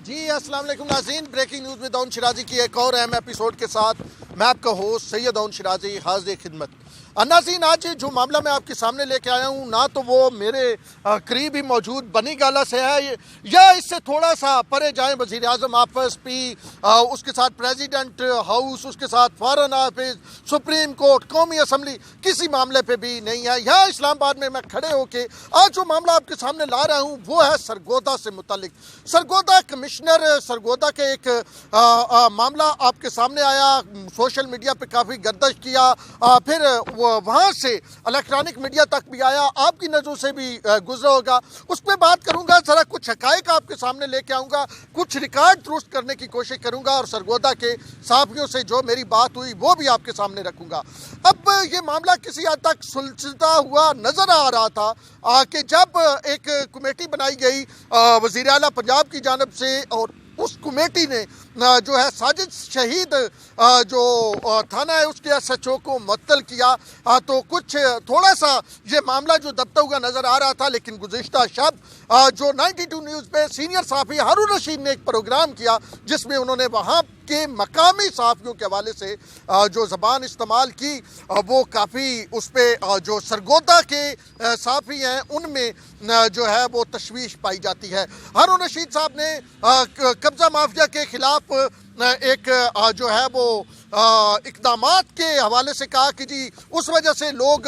जी अस्सलाम वालेकुम नाज़रीन, ब्रेकिंग न्यूज़ में दाऊद शिराजी की एक और अहम एपिसोड के साथ मैं आपका होस्ट सैयद दाऊद शिराजी हाज़िर खिदमत। नाज़रीन, आज जो मामला मैं आपके सामने लेके आया हूँ ना तो वो मेरे करीब ही मौजूद बनी गाला से है या इससे थोड़ा सा परे जाएँ वज़ीर आज़म ऑफिस पी उसके साथ प्रेसिडेंट हाउस, उसके साथ फॉरेन ऑफिस, सुप्रीम कोर्ट, कौमी असम्बली, किसी मामले पे भी नहीं है। यहाँ इस्लामाबाद में मैं खड़े होके आज जो मामला आपके सामने ला रहा हूँ वो है सरगोदा से मुतालिक। सरगोदा कमिश्नर सरगोदा के एक मामला आपके सामने आया, सोशल मीडिया पे काफ़ी गर्दिश किया, फिर वहाँ से इलेक्ट्रॉनिक मीडिया तक भी आया, आपकी नज़रों से भी गुजरा होगा। उस पर बात करूँगा, ज़रा कुछ हक़ाइक़ आपके सामने लेके आऊँगा, कुछ रिकॉर्ड दुरुस्त करने की कोशिश करूँगा और सरगोदा के सहाफ़ियों से जो मेरी बात हुई वो भी आपके सामने रखूँगा। अब ये मामला किसी हद तक सुलझता हुआ नज़र आ रहा था कि जब एक कमेटी बनाई गई वज़ीर आला पंजाब की जानिब से और उस कमेटी ने जो है साजिद शहीद जो थाना है उसके SHO को मुअत्तल किया, तो कुछ थोड़ा सा ये मामला जो दबता हुआ नज़र आ रहा था। लेकिन गुज़िश्ता शब जो 92 न्यूज़ पे सीनियर सहाफ़ी हारून रशीद ने एक प्रोग्राम किया जिसमें उन्होंने वहाँ के मकामी सहाफ़ियों के हवाले से जो ज़बान इस्तेमाल की वो काफ़ी उस पर जो सरगोदा के सहाफ़ी हैं उनमें जो है वो तशवीश पाई जाती है। हारून रशीद साहब ने कब्ज़ा माफिया के ख़िलाफ़ एक जो है वो इक़दामात के हवाले से कहा कि जी उस वजह से लोग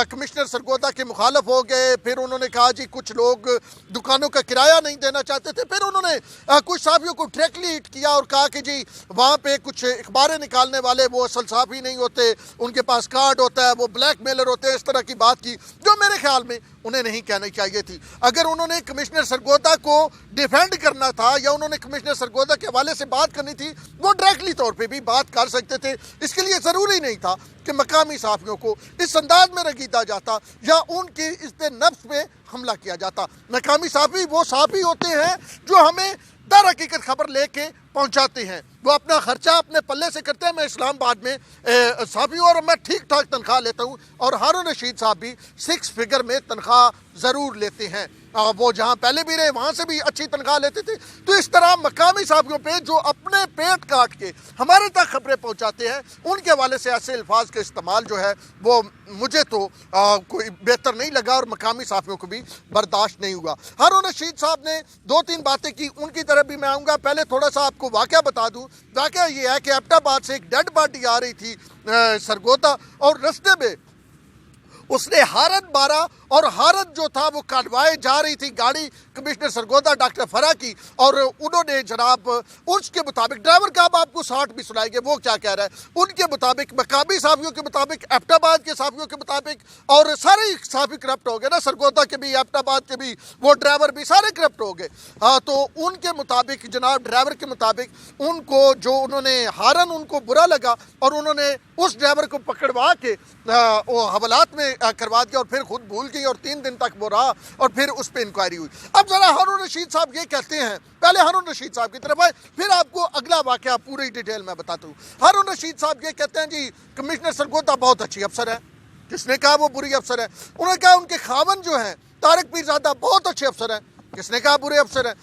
कमिश्नर सरगोदा के मुखालफ हो गए। फिर उन्होंने कहा जी कुछ लोग दुकानों का किराया नहीं देना चाहते थे। फिर उन्होंने कुछ सहाफ़ियों को डायरेक्टली हिट किया और कहा कि जी वहाँ पे कुछ अखबारें निकालने वाले वो असल सहाफ़ी नहीं होते, उनके पास कार्ड होता है, वो ब्लैक मेलर होते हैं। इस तरह की बात की जो मेरे ख्याल में उन्हें नहीं कहनी चाहिए थी। अगर उन्होंने कमिश्नर सरगोदा को डिफेंड करना था या उन्होंने कमिश्नर सरगोदा के हवाले से बात करनी थी वो डायरेक्टली तौर पे भी बात कर सकते थे। इसके लिए ज़रूरी नहीं था कि मकामी सहाफ़ियों को इस अंदाज में रगीदा जाता या उनके इज़्ज़त नफ्स पे हमला किया जाता। मकामी सहाफ़ी वो सहाफ़ी होते हैं जो हमें दर हकीकत खबर लेके पहुंचाते हैं, वो अपना खर्चा अपने पल्ले से करते हैं। मैं इस्लामाबाद में सहाफ़ी और मैं ठीक ठाक तनख्वाह लेता हूँ और हारून रशीद साहब भी 6 फिगर में तनख्वाह ज़रूर लेते हैं। वो जहाँ पहले भी रहे वहाँ से भी अच्छी तनख्वाह लेते थे। तो इस तरह मकामी सहाफ़ियों पे जो अपने पेट काट के हमारे तक खबरें पहुँचाते हैं उनके हवाले से ऐसे अल्फाज का इस्तेमाल जो है वो मुझे तो कोई बेहतर नहीं लगा और मकामी सहाफ़ियों को भी बर्दाश्त नहीं हुआ। हारून रशीद साहब ने 2-3 बातें की, उनकी तरफ भी मैं आऊँगा। पहले थोड़ा सा आपको वाक़या बता दूँ। वाक़या ये है कि एबटाबाद से एक डेड बॉडी आ रही थी सरगोदा और रस्ते में उसने हारत मारा और हारत जो था वो काटवाए जा रही थी गाड़ी कमिश्नर सरगोदा डॉक्टर फरा की और उन्होंने जनाब उसके मुताबिक ड्राइवर का आपको 60 भी सुनाएंगे वो क्या कह रहा है, उनके मुताबिक मकामी सहाफ़ियों के मुताबिक एबटाबाद के सहाफ़ियों के मुताबिक और सारे सहाफ़ी करप्ट हो गए ना, सरगोदा के भी एबटाबाद के भी वो ड्राइवर भी सारे करप्ट हो गए। हाँ, तो उनके मुताबिक जनाब ड्राइवर के मुताबिक उनको जो उन्होंने हारन उनको बुरा लगा और उन्होंने उस ड्राइवर को पकड़वा के वो हवालात में करवा दिया और फिर खुद भूल गई और 3 दिन तक वो रहा और फिर उस पर इंक्वायरी हुई। अब ज़रा हारून रशीद साहब ये कहते हैं, पहले हारून रशीद साहब की तरफ आए फिर आपको अगला वाक़या पूरी डिटेल में बताता हूँ। हारून रशीद साहब ये कहते हैं जी कमिश्नर सरगोदा बहुत अच्छी अफसर है। किसने कहा वो बुरी अफसर है? उन्होंने कहा उनके खावन जो हैं तारिक पीरज़ादा बहुत अच्छे अफसर हैं। किसने कहा बुरे अफसर हैं?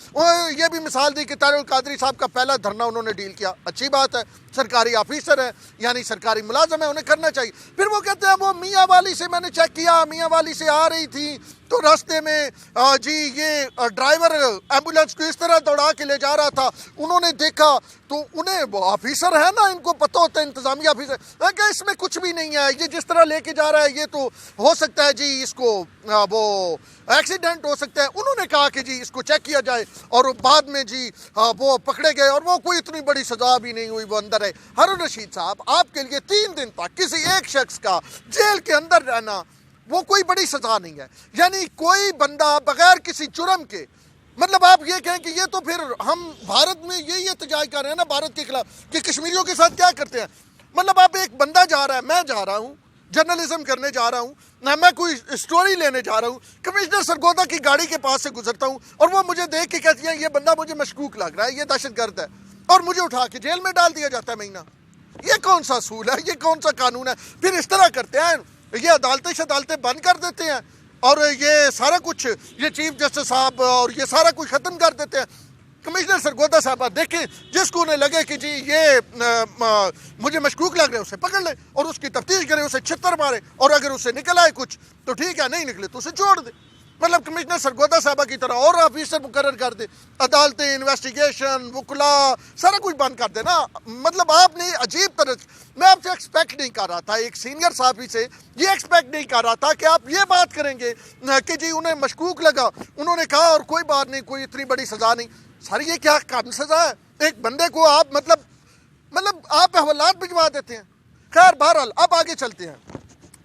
ये भी मिसाल दी कि तारिक कादरी साहब का पहला धरना उन्होंने डील किया, अच्छी बात है, सरकारी ऑफिसर है यानी सरकारी मुलाजम है, उन्हें करना चाहिए। फिर वो कहते हैं वो मियाँ वाली से मैंने चेक किया, मियाँ वाली से आ रही थी तो रास्ते में जी ये ड्राइवर एम्बुलेंस को इस तरह दौड़ा के ले जा रहा था, उन्होंने देखा तो उन्हें वो ऑफिसर है ना, इनको पता होता है इंतजामिया ऑफिसर, क्या इसमें कुछ भी नहीं है, ये जिस तरह लेके जा रहा है ये तो हो सकता है जी इसको वो एक्सीडेंट हो सकता है। उन्होंने कहा कि जी इसको चेक किया जाए और बाद में जी वो पकड़े गए और वो कोई इतनी बड़ी सजा भी नहीं हुई, वो अंदर है। हारून रशीद साहब आपके लिए 3 दिन तक किसी एक शख्स का जेल के अंदर रहना वो कोई बड़ी सजा नहीं है। यानी कोई बंदा बगैर किसी जुर्म के, मतलब आप ये कहें कि ये तो फिर हम भारत में यही एहतजाज कर रहे हैं ना भारत के खिलाफ कि कश्मीरियों के साथ क्या करते हैं। मतलब आप एक बंदा जा रहा है, मैं जा रहा हूँ जर्नलिज्म करने जा रहा हूँ ना, मैं कोई स्टोरी लेने जा रहा हूँ, कमिश्नर सरगोदा की गाड़ी के पास से गुजरता हूँ और वो मुझे देख के कहती है ये बंदा मुझे मशकूक लग रहा है, ये दहशतगर्द है, और मुझे उठा के जेल में डाल दिया जाता है महीना। ये कौन सा असूल है, ये कौन सा कानून है? फिर इस तरह करते हैं, ये अदालतें बंद कर देते हैं और ये सारा कुछ ये चीफ जस्टिस साहब और ये सारा कुछ ख़त्म कर देते हैं। कमिश्नर सरगोदा साहबा देखें, जिसको उन्हें लगे कि जी ये मुझे मशकूक लग रहा है उसे पकड़ ले और उसकी तफ्तीश करे, उसे छितर मारे, और अगर उससे निकल आए कुछ तो ठीक है, नहीं निकले तो उसे छोड़ दे। मतलब कमिश्नर सरगोदा साहबा की तरह और ऑफिसर मुकर्रर कर दे, अदालतें, इन्वेस्टिगेशन, वकला, सारा कुछ बंद कर दे ना। मतलब आपने अजीब तरह, मैं आपसे एक्सपेक्ट नहीं कर रहा था, एक सीनियर साहबी से ये एक्सपेक्ट नहीं कर रहा था कि आप ये बात करेंगे कि जी उन्हें मशकूक लगा, उन्होंने कहा और कोई बात नहीं, कोई इतनी बड़ी सज़ा नहीं। सर ये क्या कम सज़ा है? एक बंदे को आप मतलब आप हवालात भिजवा देते हैं। खैर बहरहाल अब आगे चलते हैं,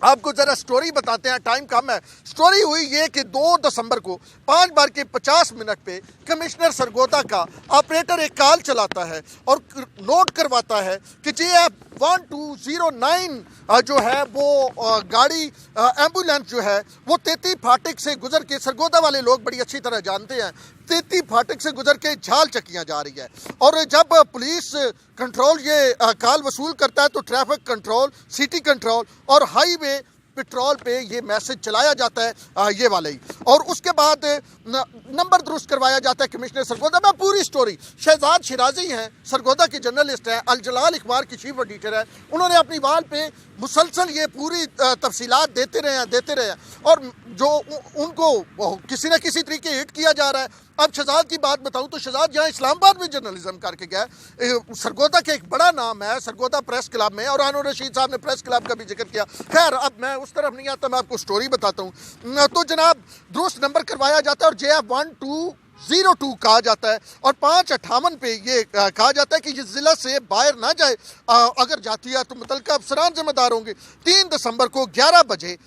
आपको ज़रा स्टोरी बताते हैं, टाइम कम है। स्टोरी हुई ये कि 2 दिसंबर को 5:50 पे कमिश्नर सरगोदा का ऑपरेटर एक कॉल चलाता है और नोट करवाता है कि JF1209 जो है वो गाड़ी एम्बुलेंस जो है वो 33 फाटक से गुजर के, सरगोदा वाले लोग बड़ी अच्छी तरह जानते हैं, 33 फाटक से गुजर के झाल चक्कियाँ जा रही है। और जब पुलिस कंट्रोल ये कॉल वसूल करता है तो ट्रैफिक कंट्रोल, सिटी कंट्रोल और हाईवे पेट्रोल पे ये मैसेज चलाया जाता है ये वाला ही, और उसके बाद नंबर दुरुस्त करवाया जाता है कमिश्नर सरगोदा। मैं पूरी स्टोरी, शहजाद शिराजी हैं, सरगोदा के जर्नलिस्ट हैं, अल जलाल अखबार की चीफ एडिटर है, उन्होंने अपनी वाल पे मुसलसल ये पूरी तफसीलात देते रहे हैं और जो उनको किसी न किसी तरीके हिट किया जा रहा है। अब शहजाद की बात बताऊं तो शहजाद यहाँ इस्लामाबाद में जर्नलिज्म करके गया, सरगोदा के एक बड़ा नाम है सरगोदा प्रेस क्लब में, और आनूर रशीद साहब ने प्रेस क्लब का भी जिक्र किया। खैर अब मैं उस तरफ नहीं आता, मैं आपको स्टोरी बताता हूँ। तो जनाब दुरुस्त नंबर करवाया जाता है और JF1202 कहा जाता है और 5:58 पे ये कहा जाता है कि ये ज़िला से बाहर ना जाए, अगर जाती है तो मुतलका अफसरान जिम्मेदार होंगे। 3 दिसंबर को 11 बजे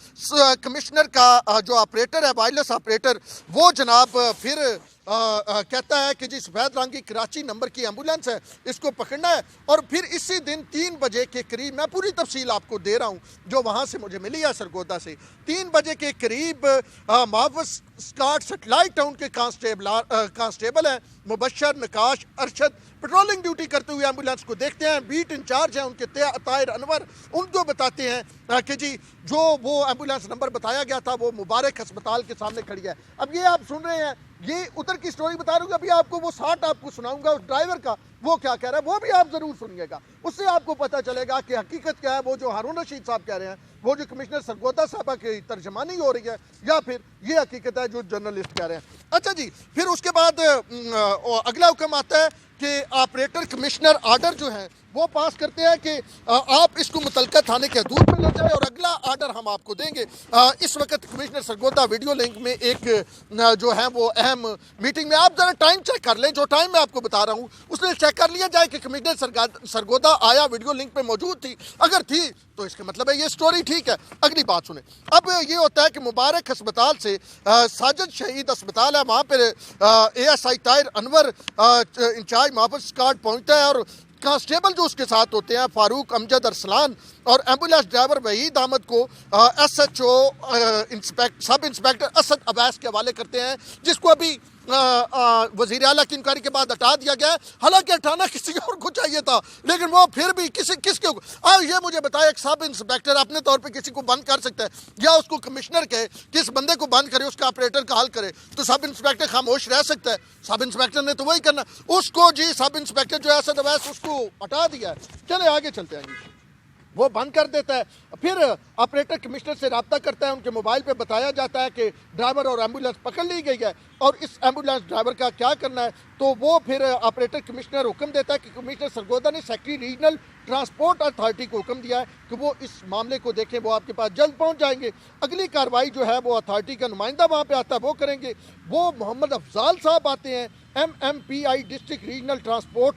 कमिश्नर का जो ऑपरेटर है, वायरलेस ऑपरेटर, वो जनाब फिर कहता है कि जी सफ़ेद रंग की कराची नंबर की एम्बुलेंस है, इसको पकड़ना है। और फिर इसी दिन 3 बजे के करीब, मैं पूरी तफसील आपको दे रहा हूँ जो वहाँ से मुझे मिली है सरगोदा से, 3 बजे के करीब मुहफ़्फ़ज़ स्कॉट सेटेलाइट टाउन के कांस्टेबल हैं मुबशर, नकाश, अरशद, पेट्रोलिंग ड्यूटी करते हुए एम्बुलेंस को देखते हैं। बीट इंचार्ज हैं उनके ताहिर अनवर, उनको बताते हैं कि जी जो वो एम्बुलेंस नंबर बताया गया था वो मुबारक अस्पताल के सामने खड़ी है। अब ये आप सुन रहे हैं, ये उधर की स्टोरी बता रहा हूँ, अभी आपको वो 60 आपको सुनाऊंगा उस ड्राइवर का, वो क्या कह रहा है वो भी आप ज़रूर सुनिएगा, उससे आपको पता चलेगा कि हकीकत क्या है। वो जो हारून रशीद साहब कह रहे हैं, वो जो कमिश्नर सरगोदा साहबा की तर्जमानी हो रही है, या फिर ये हकीकत है जो जर्नलिस्ट कह रहे हैं। अच्छा जी, फिर उसके बाद अगला हुक्म आता है कि ऑपरेटर कमिश्नर आर्डर जो है वो पास करते हैं कि आप इसको मुतलका थाने के हदूद में ले जाएं और अगला आर्डर हम आपको देंगे। इस वक्त कमिश्नर सरगोदा वीडियो लिंक में एक जो है वो अहम मीटिंग में, आप ज़रा टाइम चेक कर लें, जो टाइम मैं आपको बता रहा हूँ उसने चेक कर लिया जाए कि कमिश्नर सरगोदा आया, वीडियो लिंक पे मौजूद थी, अगर थी तो इसका मतलब है ये स्टोरी ठीक है। अगली बात सुने, अब ये होता है कि मुबारक अस्पताल से साजिद शहीद अस्पताल है, वहाँ पर ASI ताहिर अनवर इंचार्ज मुहफ़्फ़ज़ स्कॉट पहुँचता है और कांस्टेबल जो उसके साथ होते हैं फारूक अमजद अरसलान और एम्बुलेंस ड्राइवर वहीद अहमद को SHO sub inspector Asad Awais के हवाले करते हैं, जिसको अभी वज़ीर आला की इंक्वायरी के बाद हटा दिया गया है। हालांकि हटाना किसी और को चाहिए था, लेकिन वो फिर भी किसके ये मुझे बताया, एक सब इंस्पेक्टर अपने तौर पे किसी को बंद कर सकता है या उसको कमिश्नर कहे कि इस बंदे को बंद करे, उसका ऑपरेटर का हल करे, तो सब इंस्पेक्टर खामोश रह सकता है? सब इंस्पेक्टर ने तो वही करना, उसको जी सब इंस्पेक्टर जो है असद अवैस उसको हटा दिया है। चले आगे चलते हैं जी, वो बंद कर देता है। फिर ऑपरेटर कमिश्नर से रब्ता करता है, उनके मोबाइल पे बताया जाता है कि ड्राइवर और एम्बुलेंस पकड़ ली गई है और इस एम्बुलेंस ड्राइवर का क्या करना है। तो वो फिर ऑपरेटर कमिश्नर हुक्म देता है कि कमिश्नर सरगोदा ने सेक्रेटरी रीजनल ट्रांसपोर्ट अथॉरिटी को हुक्म दिया है कि वो इस मामले को देखें, वो आपके पास जल्द पहुंच जाएंगे। अगली कार्रवाई जो है वो अथॉरिटी का नुमाइंदा वहाँ पे आता है, वो करेंगे। वो मोहम्मद अफजाल साहब आते हैं, MMPI डिस्ट्रिक्ट रीजनल ट्रांसपोर्ट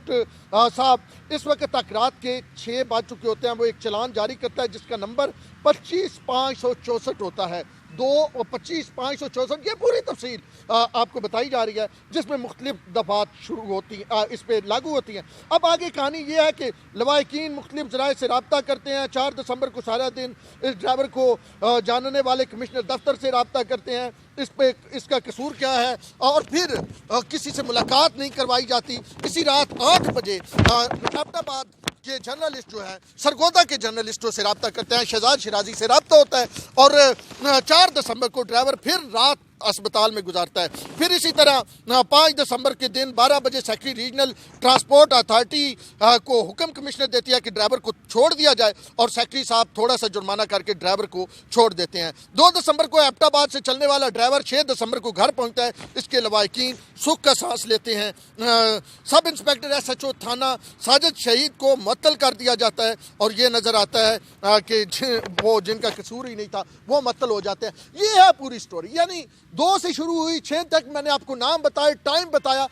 साहब। इस वक्त तक रात के 6 बज चुके होते हैं। वो एक चलान जारी करता है जिसका नंबर 25,564 होता है, 25,564। ये पूरी तफसील आपको बताई जा रही है, जिसमें मुख्तलिफ दफात शुरू होती हैं, इस पर लागू होती हैं। अब आगे कहानी ये है कि लवाहिकीन मुख्तलिफ ज़राए से रब्ता करते हैं। 4 दिसंबर को सारा दिन इस ड्राइवर को जानने वाले कमिश्नर दफ्तर से रब्ता करते हैं, इस पे इसका कसूर क्या है, और फिर किसी से मुलाकात नहीं करवाई जाती। इसी रात 8 बजे अहमदाबाद के जर्नलिस्ट जो है सरगोदा के जर्नलिस्टों से रब्ता करते हैं, शहजाद शिराजी से रब्ता होता है और 4 दिसंबर को ड्राइवर फिर रात अस्पताल में गुजारता है। फिर इसी तरह 5 दिसंबर के दिन 12 बजे सेक्रेटरी रीजनल ट्रांसपोर्ट अथॉरिटी को हुक्म कमिश्नर देती है कि ड्राइवर को छोड़ दिया जाए और सेक्रेटरी साहब थोड़ा सा जुर्माना करके ड्राइवर को छोड़ देते हैं। 2 दिसंबर को एबटाबाद से चलने वाला ड्राइवर 6 दिसंबर को घर पहुंचता है। इसके लवाहिकीन सुख का सांस लेते हैं। सब इंस्पेक्टर SHO थाना साजिद शहीद को मुअत्तल कर दिया जाता है और ये नज़र आता है कि वो जिनका कसूर ही नहीं था वो मुअत्तल हो जाते हैं। ये है पूरी स्टोरी। यानी 2 से शुरू हुई, 6 तक मैंने आपको नाम बताए, टाइम बताया।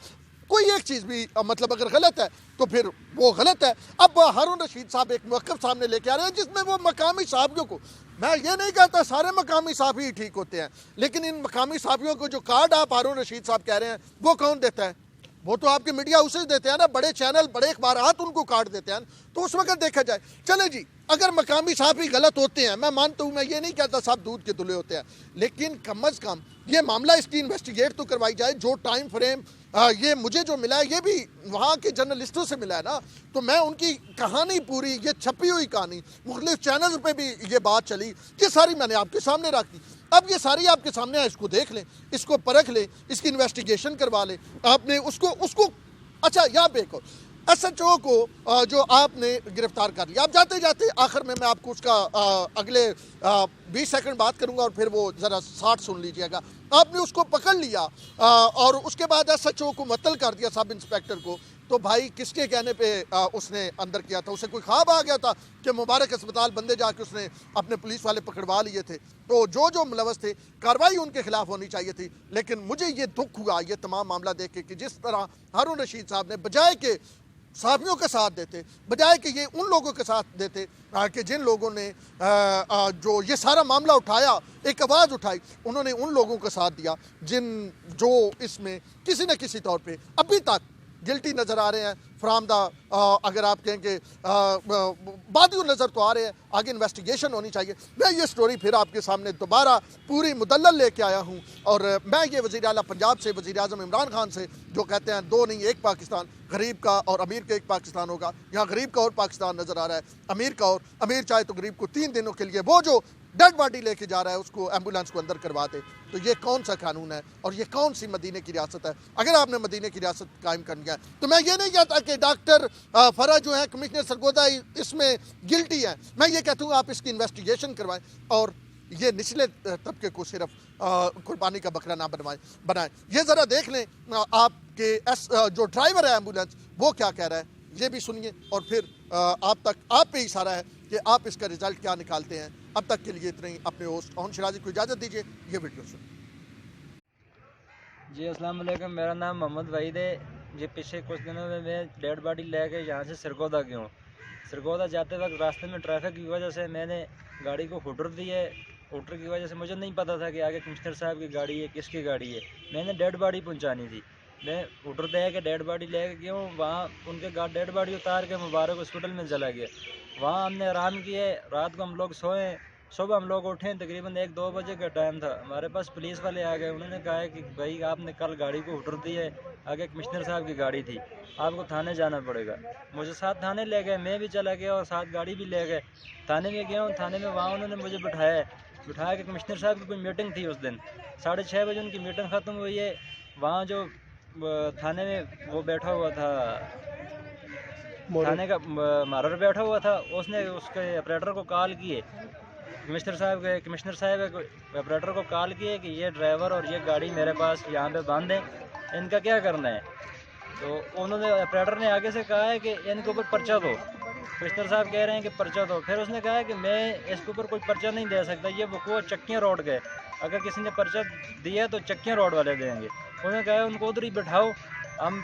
कोई एक चीज़ भी मतलब अगर गलत है तो फिर वो गलत है। अब हारून रशीद साहब एक मौक़िफ़ सामने लेके आ रहे हैं जिसमें वो मकामी साहबियों को, मैं ये नहीं कहता सारे मकामी साहबी ठीक होते हैं, लेकिन इन मकामी साहबियों को जो कार्ड आप हारून रशीद साहब कह रहे हैं वो कौन देता है? वो तो आपके मीडिया हाउसेज देते हैं ना, बड़े चैनल, बड़े अखबारात उनको कार्ड देते हैं। तो उस वक्त देखा जाए, चले जी, अगर मकामी साहब ही गलत होते हैं, मैं मानता हूँ, मैं ये नहीं कहता साहब दूध के धुले होते हैं, लेकिन कम अज़ कम ये मामला इसकी इन्वेस्टिगेट तो करवाई जाए। जो टाइम फ्रेम ये मुझे जो मिला है ये भी वहाँ के जर्नलिस्टों से मिला है ना, तो मैं उनकी कहानी पूरी, ये छपी हुई कहानी मुख्तलिफ चैनल पे भी ये बात चली, ये सारी मैंने आपके सामने रख दी। अब ये सारी आपके सामने है, इसको देख लें, इसको परख लें, इसकी इन्वेस्टिगेशन करवा लें। आपने उसको अच्छा यहाँ पे एक SHO को जो आपने गिरफ्तार कर लिया, अब जाते जाते आखिर में मैं आपको उसका अगले 20 सेकंड बात करूंगा और फिर वो ज़रा 60 सुन लीजिएगा। आपने उसको पकड़ लिया और उसके बाद SHO को मुअत्तल कर दिया, सब इंस्पेक्टर को। तो भाई किसके कहने पे उसने अंदर किया था? उसे कोई ख्वाब आ गया था कि मुबारक अस्पताल बंदे जाके उसने अपने पुलिस वाले पकड़वा लिए थे? तो जो मुलवस थे, कार्रवाई उनके खिलाफ होनी चाहिए थी। लेकिन मुझे ये दुख हुआ ये तमाम मामला देख के कि जिस तरह हारून रशीद साहब ने बजाय के साथियों का साथ देते, बजाय कि ये उन लोगों के साथ देते कि जिन लोगों ने जो ये सारा मामला उठाया, एक आवाज़ उठाई, उन्होंने उन लोगों का साथ दिया जो इसमें किसी न किसी तौर पे अभी तक गिल्टी नज़र आ रहे हैं। फ्राम द अगर आप कहें कि बादियों नज़र तो आ रहे हैं, आगे इन्वेस्टिगेशन होनी चाहिए। मैं ये स्टोरी फिर आपके सामने दोबारा पूरी मुदल्लल लेके आया हूँ और मैं ये वज़ीर आला पंजाब से, वज़ीर आज़म इमरान खान से, जो कहते हैं 2 नहीं 1 पाकिस्तान, गरीब का और अमीर का 1 पाकिस्तान होगा, यहाँ गरीब का और पाकिस्तान नज़र आ रहा है, अमीर का और अमीर चाहे तो गरीब को 3 दिनों के लिए वो जो डेड बॉडी लेके जा रहा है उसको एम्बुलेंस को अंदर करवा दे। तो ये कौन सा कानून है और ये कौन सी मदीने की रियासत है? अगर आपने मदीने की रियासत कायम करनी है तो मैं ये नहीं कहता कि डॉक्टर फरा जो है, कमिश्नर सरगोदा इसमें गिल्टी है। मैं ये कहता हूँ आप इसकी इन्वेस्टिगेशन करवाएं और ये निचले तबके को सिर्फ कुर्बानी का बकरा ना बनाएं। ये ज़रा देख लें आपके जो ड्राइवर है एम्बुलेंस वो क्या कह रहा है, ये भी सुनिए और फिर आप पे इशारा है कि आप इसका रिजल्ट क्या निकालते हैं। अब तक के लिए इतना ही। अपने होस्ट ओन शिराजी को इजाज़त दीजिए। ये वीडियो सुनिए जी। अस्सलाम वालेकुम, मेरा नाम मोहम्मद वहीद है। ये पिछले कुछ दिनों में मैं डेड बॉडी लेके यहाँ से सरगोदा गया हूँ। सरगोदा जाते वक्त रास्ते में ट्रैफिक की वजह से मैंने गाड़ी को हुटर दी है। हुटर की वजह से मुझे नहीं पता था कि आगे कमिश्नर साहब की गाड़ी है, किसकी गाड़ी है। मैंने डेड बॉडी पहुँचानी थी, मैं हुटर दे के डेड बॉडी लेके गया हूँ। वहाँ उनके डेड बॉडी उतार के मुबारक हॉस्पिटल में चला गया। वहाँ हमने आराम किए, रात को हम लोग सोए, सुबह हम लोग उठे, तकरीबन 1-2 बजे का टाइम था। हमारे पास पुलिस वाले आ गए, उन्होंने कहा है कि भाई आपने कल गाड़ी को हुटर दी है, आगे कमिश्नर साहब की गाड़ी थी, आपको थाने जाना पड़ेगा। मुझे साथ थाने ले गए, मैं भी चला गया और साथ गाड़ी भी ले गए। थाने में गया हूँ, थाने में वहाँ उन्होंने मुझे बिठाया कि कमिश्नर साहब की कोई मीटिंग थी उस दिन, 6:30 बजे उनकी मीटिंग ख़त्म हुई है। वहाँ जो थाने में वो बैठा हुआ था, थाने का मारर बैठा हुआ था, उसने उसके ऑपरेटर को कॉल किए, कमिश्नर साहब ऑपरेटर को कॉल किए कि ये ड्राइवर और ये गाड़ी मेरे पास यहाँ पे बंद है, इनका क्या करना है। तो उन्होंने ऑपरेटर ने आगे से कहा है कि इनके ऊपर पर्चा दो। कमिश्नर साहब कह रहे हैं कि पर्चा दो। फिर उसने कहा है कि मैं इसके ऊपर कोई पर्चा नहीं दे सकता, ये वो चक्कियाँ रोड गए, अगर किसी ने पर्चा दिया तो चक्कियाँ रोड वाले देंगे। उन्होंने कहा है उनको उधर ही बैठाओ,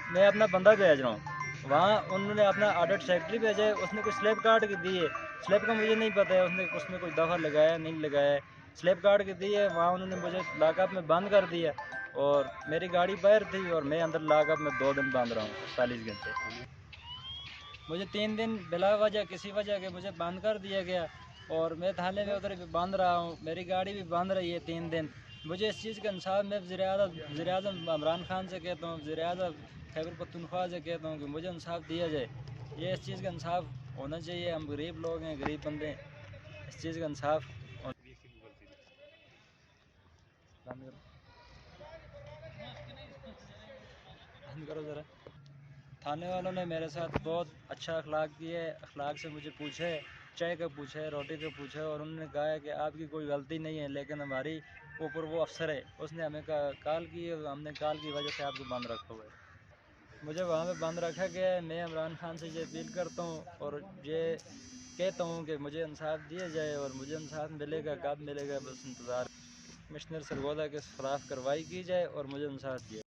मैं अपना बंदा भेज रहा हूँ। वहाँ उन्होंने अपना ऑडिट सेक्रेटरी भेजा है, उसने कोई स्लैब काट के दी है, स्लैब का मुझे नहीं पता है, उसने कोई दफ़ा लगाया नहीं लगाया है, स्लैब काट के दी है। वहाँ उन्होंने मुझे लॉकअप में बंद कर दिया और मेरी गाड़ी बाहर थी और मैं अंदर लॉकअप में 2 दिन बंद रहा हूँ, 48 घंटे। मुझे 3 दिन बिला वजह किसी वजह के मुझे बंद कर दिया गया और मैं थाने में उधर भी बंद रहा हूँ, मेरी गाड़ी भी बंद रही है 3 दिन। मुझे इस चीज़ का इंसाफ मैं वज़ीर-ए-आज़म इमरान खान से कहता हूँ, वज़ीर-ए-आज़म खैबर पख्तूनख्वा से कहता हूँ कि मुझे इंसाफ दिया जाए। ये इस चीज़ का इंसाफ होना चाहिए। हम गरीब लोग हैं, गरीब बंदे हैं, इस चीज़ का इंसाफ کرو ذرا. تھانے والوں نے میرے ساتھ بہت اچھا اخلاق کیے، اخلاق سے مجھے پوچھے، چائے کا پوچھے، روٹی کا پوچھے، اور انہوں نے کہا ہے کہ آپ کی کوئی غلطی نہیں ہے، لیکن ہماری اوپر وہ افسر ہے، اس نے ہمیں کال کی ہے، ہم نے کال کی وجہ سے آپ کو بند رکھا ہوا ہے. مجھے وہاں پہ بند رکھا گیا ہے. میں عمران خان سے یہ اپیل کرتا ہوں اور یہ کہتا ہوں کہ مجھے انصاف دیا جائے، اور مجھے انصاف ملے گا، کب ملے گا بس انتظار. کمشنر سرگودا کے خلاف کارروائی کی جائے اور مجھے انصاف دیا